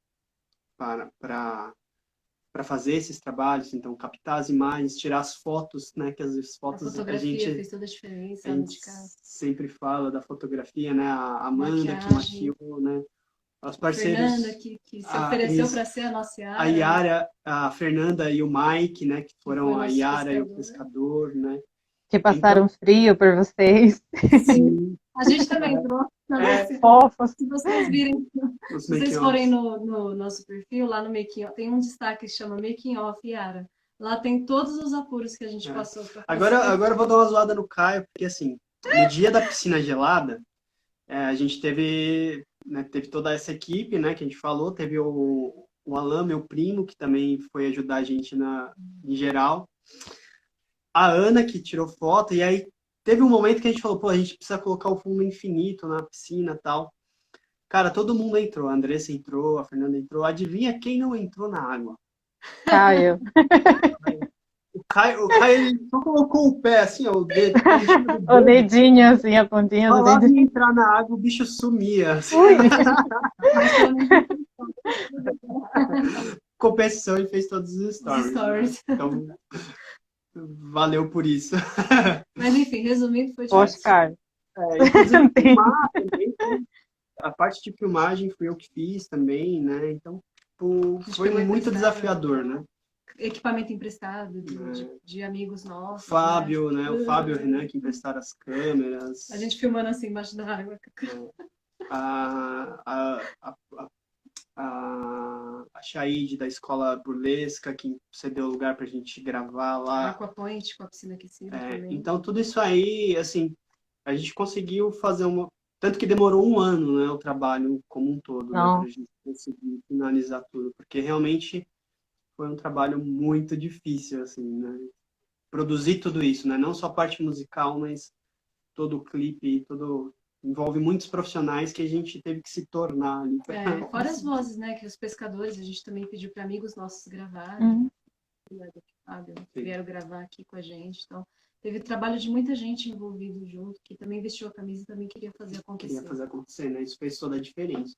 fazer esses trabalhos, então captar as imagens, tirar as fotos, né, que as A fotos fotografia fez toda a a diferença, a gente música, sempre fala da fotografia, né, a Amanda que maquiagem. maquiou, né, os A Fernanda, parceiros, que se ofereceu isso, para ser a nossa a Yara, Yara, a Fernanda e o Mike, né, que que foi foram a nosso Yara e o pescador. pescador, né, Que então, passaram frio por vocês. Sim, sim, a gente também entrou. é, Fofos. Se vocês virem, os se vocês forem making-offs. no nosso perfil, lá no Making Off, tem um destaque que chama Making Off Yara. Lá tem todos os apuros que a gente É. passou para fazer. Agora eu vou dar uma zoada no Caio, porque assim, no dia da piscina gelada, a gente teve, né, teve toda essa equipe, né, que a gente falou, teve o Alan, meu primo, que também foi ajudar a gente em geral, a Ana, que tirou foto, e aí teve um momento que a gente falou, pô, a gente precisa colocar o fundo infinito na piscina e tal. Cara, todo mundo entrou, a Andressa entrou, a Fernanda entrou, adivinha quem não entrou na água? Caio. O Caio ele só colocou o pé, assim, ó, o dedo, a pontinha do O dedo, dedinho, assim, a pontinha do falava em dedinho. entrar na água, o bicho sumia. Assim. Ui! Mas pelo menos Competição e fez todos os os stories, né? stories. Então, valeu por isso. Mas enfim, resumindo, foi divertido. Oscar. Inclusive, filmar também, a parte de filmagem fui eu que fiz também, né? Então, A gente foi pegou muito emprestado, desafiador, né? equipamento emprestado É, de amigos nossos, né? Fábio, né? O Fábio e o Renan que emprestaram as câmeras. A gente filmando assim embaixo da água. A, a, a, a Shaid da escola burlesca que cedeu lugar para a gente gravar A lá. Aquapoint com a piscina aquecida também. Então, tudo isso aí, assim, a gente conseguiu fazer uma... Tanto que demorou um ano, né, o trabalho como um todo, né, para Não. a gente conseguir finalizar tudo, porque realmente foi um trabalho muito difícil, assim, né, produzir tudo isso, né, não só a parte musical, mas todo o clipe, envolve muitos profissionais que a gente teve que se tornar ali. Fora as vozes, né? Que os pescadores, a gente também pediu para amigos nossos gravarem. Uhum. Vieram gravar aqui com a gente. Então, teve trabalho de muita gente envolvido junto, que também vestiu a camisa e também queria fazer acontecer. Queria fazer acontecer, né? Isso fez toda a diferença.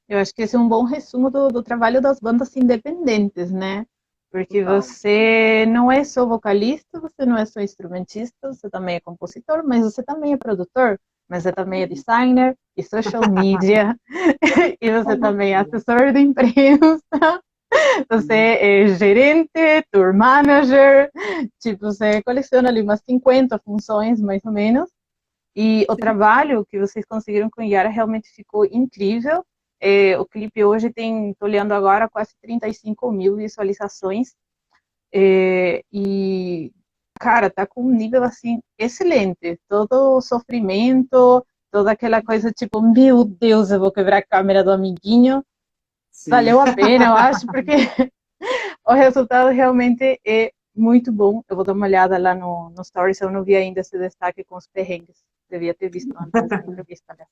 Eu acho que esse é um bom resumo do trabalho das bandas independentes, né? Porque Total. você não é só vocalista, você não é só instrumentista, você também é compositor, mas você também é produtor, mas você também é designer e social media, e você também é assessor de imprensa, você é gerente, tour manager, tipo, você coleciona ali umas 50 funções, mais ou menos, e o trabalho que vocês conseguiram com Yara realmente ficou incrível. O clipe hoje tem, estou olhando agora, quase 35 mil visualizações. E, cara, tá com um nível, assim, excelente. Todo o sofrimento, toda aquela coisa, tipo, meu Deus, eu vou quebrar a câmera do amiguinho. Sim. Valeu a pena, eu acho, porque o resultado realmente é muito bom. Eu vou dar uma olhada lá no Stories, eu não vi ainda esse destaque com os perrengues. Devia ter visto antes dessa entrevista, né?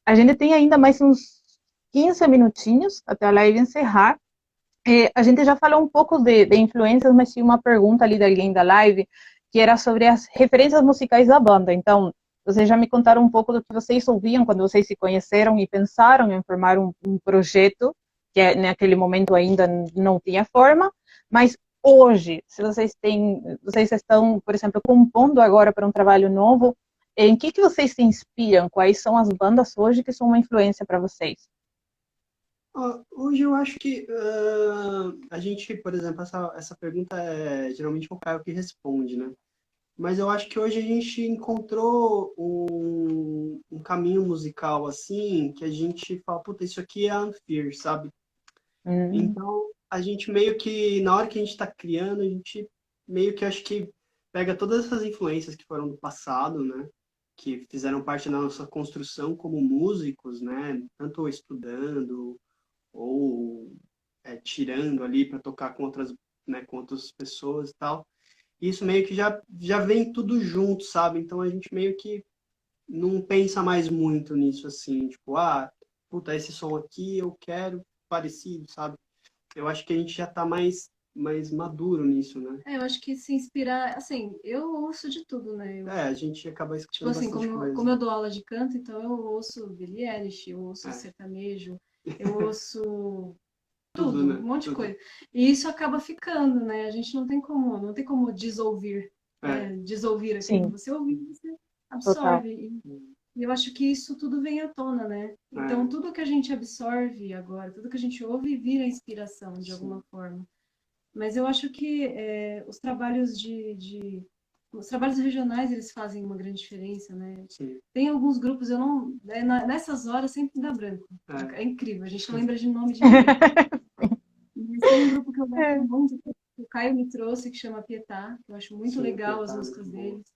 A gente tem ainda mais uns 15 minutinhos até a live encerrar. A gente já falou um pouco de influências, mas tinha uma pergunta ali de alguém da live que era sobre as referências musicais da banda. Então, vocês já me contaram um pouco do que vocês ouviam quando vocês se conheceram e pensaram em formar um projeto, que naquele momento ainda não tinha forma, mas hoje, se vocês estão, por exemplo, compondo agora para um trabalho novo, em que vocês se inspiram? Quais são as bandas hoje que são uma influência para vocês? Hoje eu acho que a gente, por exemplo, essa pergunta é geralmente o Caio que responde, né? Mas eu acho que hoje a gente encontrou um caminho musical assim, que a gente fala, puta, isso aqui é Unfear, sabe? Então, a gente meio que, na hora que a gente está criando, a gente meio que acho que pega todas essas influências que foram do passado, né? Que fizeram parte da nossa construção como músicos, né? Tanto estudando ou tirando ali para tocar com outras, né, com outras pessoas e tal. Isso meio que já vem tudo junto, sabe? Então a gente meio que não pensa mais muito nisso, assim, tipo, puta, esse som aqui eu quero parecido, sabe? Eu acho que a gente já tá mais maduro nisso, né? Eu acho que se inspirar, assim, eu ouço de tudo, né? A gente acaba Tipo escutando assim, bastante como coisa. eu dou aula de canto, então eu ouço Billie Eilish, eu ouço É, sertanejo, eu ouço tudo, tudo, um né? monte de Tudo. coisa. E isso acaba ficando, né? A gente não tem como desouvir, É, né? Desouvir aquilo. Sim, Você ouvir, você total. absorve. E eu acho que isso tudo vem à tona, né? Então, é, tudo que a gente absorve agora, tudo que a gente ouve, vira inspiração de alguma sim, forma. Mas eu acho que os trabalhos regionais, eles fazem uma grande diferença, né? sim. Tem alguns grupos, eu não, nessas horas sempre dá branco. É. É incrível, a gente não lembra de nome de ninguém. Mas tem um grupo que eu gosto É, muito, que o Caio me trouxe, que chama Pietá, que eu acho muito Sim, legal as Pietá é muito músicas boa. deles.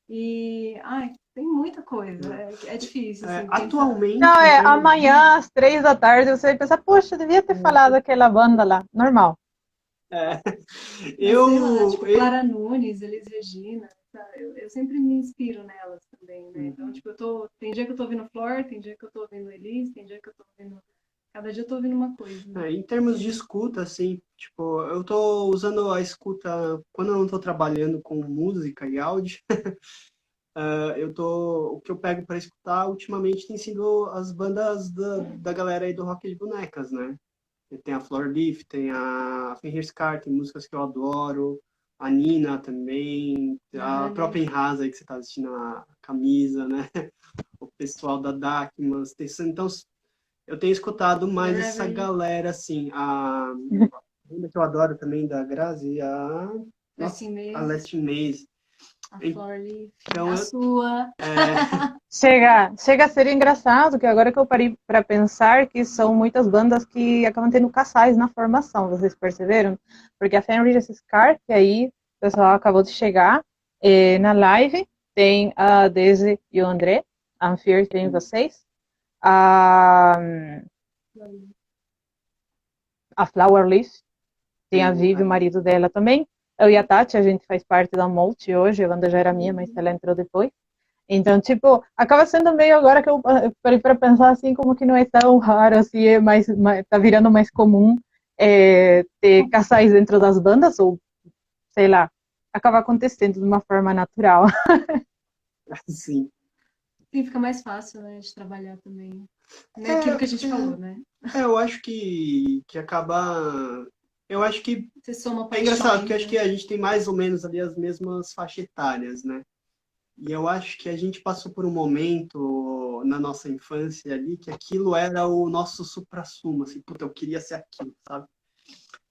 E, ai, tem muita coisa, é difícil, assim, pensar. não, Atualmente, é né? amanhã às 3 da tarde você pensa, poxa, devia ter falado daquela banda lá. Normal. É, Mas sei lá, eu, tipo, eu, Clara Nunes, Elis Regina, tá? Eu sempre me inspiro nelas também, né? Então, Uhum. tipo, tem dia que eu tô ouvindo Flor, tem dia que eu tô ouvindo Elis, tem dia que eu tô ouvindo. Cada dia eu tô ouvindo uma coisa, né? Em termos de escuta, assim, tipo, eu tô usando a escuta quando eu não tô trabalhando com música e áudio. O que eu pego para escutar ultimamente tem sido as bandas da galera aí do Rock de Bonecas, né? Tem a Flor Leaf, tem a Fenrir Scar, tem músicas que eu adoro, a Nina também, a Nani, própria Enrasa aí que você tá assistindo a camisa, né? O pessoal da Dachmas, então eu tenho escutado The mais essa Reverie, galera, assim, a banda que eu adoro também da Grazi, nossa, Darcy a Maze, Last Maze. a Flor Leaf, Então, a sua. Chega a ser engraçado que agora que eu parei para pensar que são muitas bandas que acabam tendo casais na formação, vocês perceberam? Porque a Fenrir Scar, que aí o pessoal acabou de chegar, na live tem a Daisy e o André, a Anfir tem vocês, a, a Flower Leaf, tem a sim, Vivi, o marido dela também. Eu e a Tati, a gente faz parte da Multi hoje, a banda já era minha, mas ela entrou depois. Então, tipo, acaba sendo meio agora que eu parei para pensar assim, como que não é tão raro, assim, tá virando mais comum ter casais dentro das bandas, ou sei lá, acaba acontecendo de uma forma natural. sim. Sim, fica mais fácil, né, de trabalhar também. Não é aquilo que a gente É, falou, né? eu acho que acaba. Eu acho que Você soma é engraçado, porque eu paixões, acho que né? a gente tem mais ou menos ali as mesmas faixas etárias, né? E eu acho que a gente passou por um momento na nossa infância ali que aquilo era o nosso suprassumo, assim, puta, eu queria ser aquilo, sabe?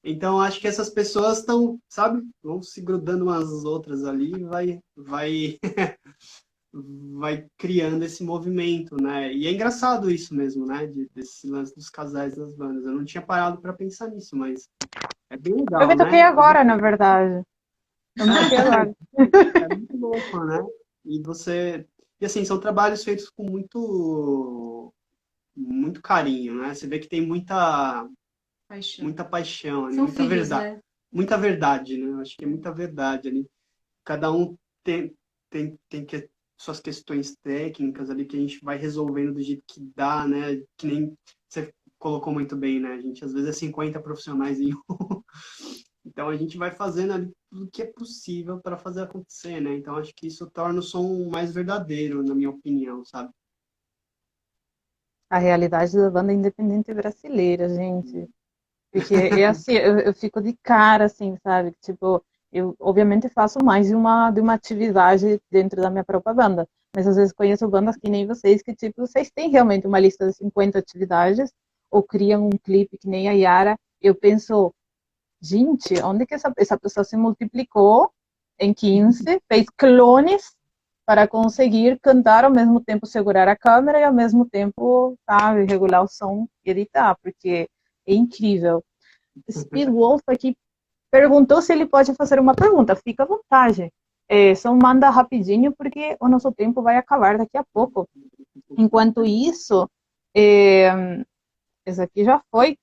Então, acho que essas pessoas estão, sabe, vão se grudando umas às outras ali e vai criando esse movimento, né? E é engraçado isso mesmo, né? Desse lance dos casais das bandas. Eu não tinha parado para pensar nisso, mas é bem Eu legal, me toquei né? agora, na verdade. Eu me toquei agora. É muito louco, né? E você. E assim, são trabalhos feitos com muito carinho, né? Você vê que tem Paixão. muita paixão ali, São filhos, né? muita verdade, né? Eu acho que é muita verdade ali. Cada um tem suas questões técnicas ali que a gente vai resolvendo do jeito que dá, né? Que nem você colocou muito bem, né? A gente às vezes é 50 profissionais em um. Então a gente vai fazendo ali tudo que é possível para fazer acontecer, né? Então acho que isso torna o som mais verdadeiro, na minha opinião, sabe? A realidade da banda independente brasileira, gente. Porque é assim, eu fico de cara, assim, sabe? Tipo, eu obviamente faço mais de uma atividade dentro da minha própria banda. Mas às vezes conheço bandas que nem vocês, que tipo, vocês têm realmente uma lista de 50 atividades, ou criam um clipe que nem a Yara. Eu penso, gente, onde que essa pessoa se multiplicou em 15, fez clones para conseguir cantar ao mesmo tempo, segurar a câmera e ao mesmo tempo, sabe, regular o som e editar, porque é incrível. Speed Wolf aqui perguntou se ele pode fazer uma pergunta. Fica à vontade. só manda rapidinho, porque o nosso tempo vai acabar daqui a pouco. Enquanto isso, esse aqui já foi.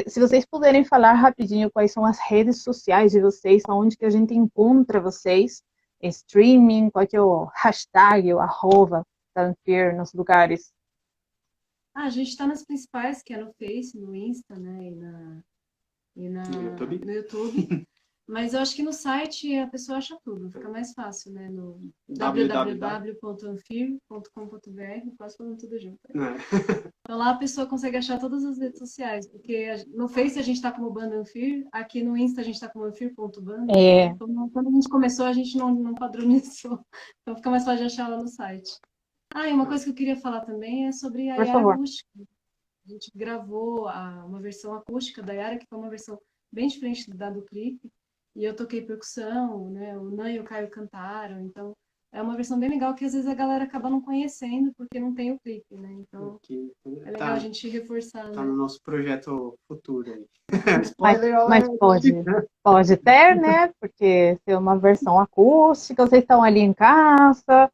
Se vocês puderem falar rapidinho quais são as redes sociais de vocês, onde que a gente encontra vocês, streaming, qual que é o hashtag, o @ Tanfir nos lugares. A gente está nas principais, que é no Face, no Insta, né? No YouTube. Mas eu acho que no site a pessoa acha tudo, fica mais fácil, né? No www.anfir.com.br, quase falando tudo junto. Então lá a pessoa consegue achar todas as redes sociais, porque no Face a gente está como Banda Anfir, aqui no Insta a gente está como anfir.banda. Então, quando a gente começou, a gente não padronizou. Então fica mais fácil de achar lá no site. E uma coisa que eu queria falar também é sobre a Yara acústica. A gente gravou uma versão acústica da Yara, que foi uma versão bem diferente do clipe. E eu toquei percussão, né? O Nan e o Caio cantaram. Então, é uma versão bem legal que às vezes a galera acaba não conhecendo porque não tem o clipe, né? Então, é legal a gente reforçar, Tá né? no nosso projeto futuro aí. Mas pode ter, né? Porque se é uma versão acústica, vocês estão ali em casa,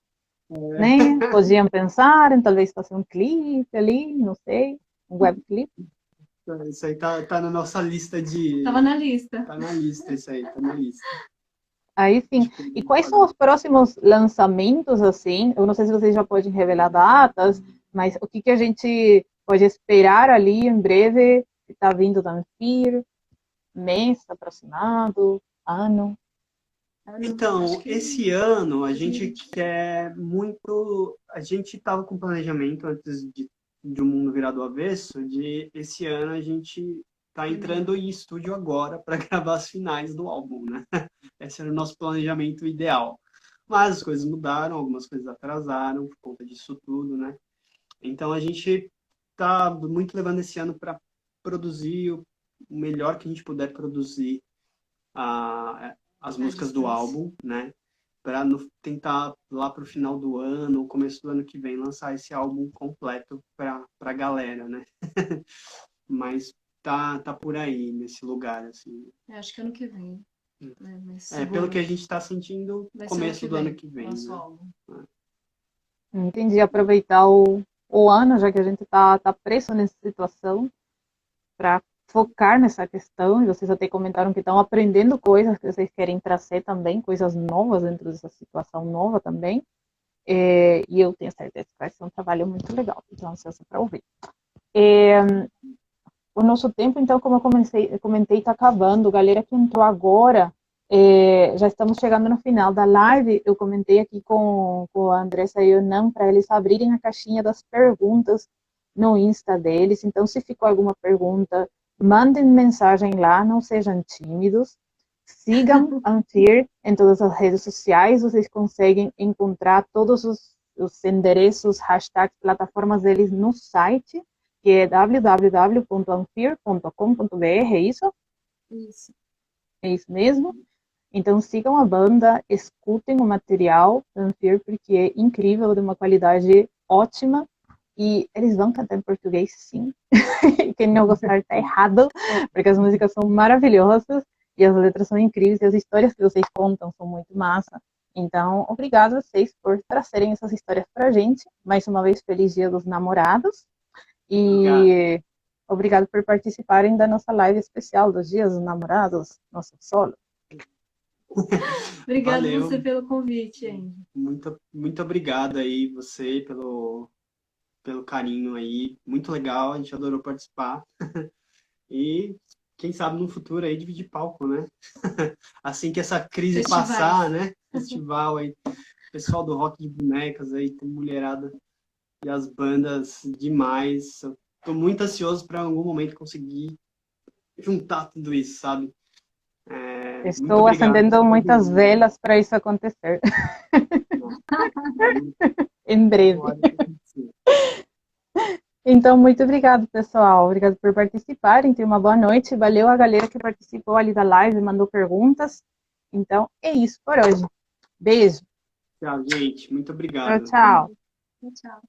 né? Podiam pensar em talvez fazer um clipe ali, não sei, um webclip. Isso aí tá na nossa lista de... Tava na lista. Tá na lista, isso aí, tá na lista. Aí sim. E quais são os próximos lançamentos, assim? Eu não sei se vocês já podem revelar datas, mas o que a gente pode esperar ali em breve? Está vindo da Anfir, mês aproximado, ano? Então, esse ano a gente quer muito... A gente estava com planejamento antes de O Mundo Virar do Avesso, de esse ano a gente tá entrando em estúdio agora para gravar as finais do álbum, né? Esse era o nosso planejamento ideal. Mas as coisas mudaram, algumas coisas atrasaram por conta disso tudo, né? Então a gente tá muito levando esse ano para produzir o melhor que a gente puder produzir as músicas do álbum, né? Para tentar lá para o final do ano, começo do ano que vem, lançar esse álbum completo para a galera, né? Mas tá por aí, nesse lugar, assim. Acho que ano que vem. Né? Pelo que a gente está sentindo, começo do ano que vem. Nosso né? álbum. Entendi. Aproveitar o ano, já que a gente tá preso nessa situação, para focar nessa questão. E vocês até comentaram que estão aprendendo coisas que vocês querem trazer também, coisas novas dentro dessa situação nova também. E eu tenho certeza que vai ser um trabalho muito legal. Estou ansiosa para ouvir. O nosso tempo, então, como eu comentei, está acabando. Galera que entrou agora, já estamos chegando no final da live. Eu comentei aqui com a Andressa e o Nan para eles abrirem a caixinha das perguntas no Insta deles. Então, se ficou alguma pergunta, mandem mensagem lá, não sejam tímidos. Sigam a Anfir em todas as redes sociais. Vocês conseguem encontrar todos os endereços, hashtags, plataformas deles no site, que é www.anfir.com.br, é isso? Isso. É isso mesmo? Então sigam a banda, escutem o material da Anfir, porque é incrível, de uma qualidade ótima, e eles vão cantar em português, sim. Quem não gostar está errado, porque as músicas são maravilhosas, e as letras são incríveis, e as histórias que vocês contam são muito massa. Então, obrigado a vocês por trazerem essas histórias pra gente. Mais uma vez, feliz Dia dos Namorados. E obrigado por participarem da nossa live especial dos Dias dos Namorados, nosso solo. Obrigada você pelo convite, Andy. Muito obrigado aí você pelo carinho aí. Muito legal, a gente adorou participar. E quem sabe no futuro aí dividir palco, né? Assim que essa crise passar, né? Festival aí, pessoal do rock de bonecas aí, tem mulherada e as bandas demais. Eu tô muito ansioso para em algum momento conseguir juntar tudo isso, sabe? Estou acendendo muitas velas para isso acontecer. Em breve. Então, muito obrigado, pessoal. Obrigado por participarem. Tenham uma boa noite. Valeu a galera que participou ali da live, mandou perguntas. Então, é isso por hoje. Beijo. Tchau, gente. Muito obrigado. Tchau. Tchau.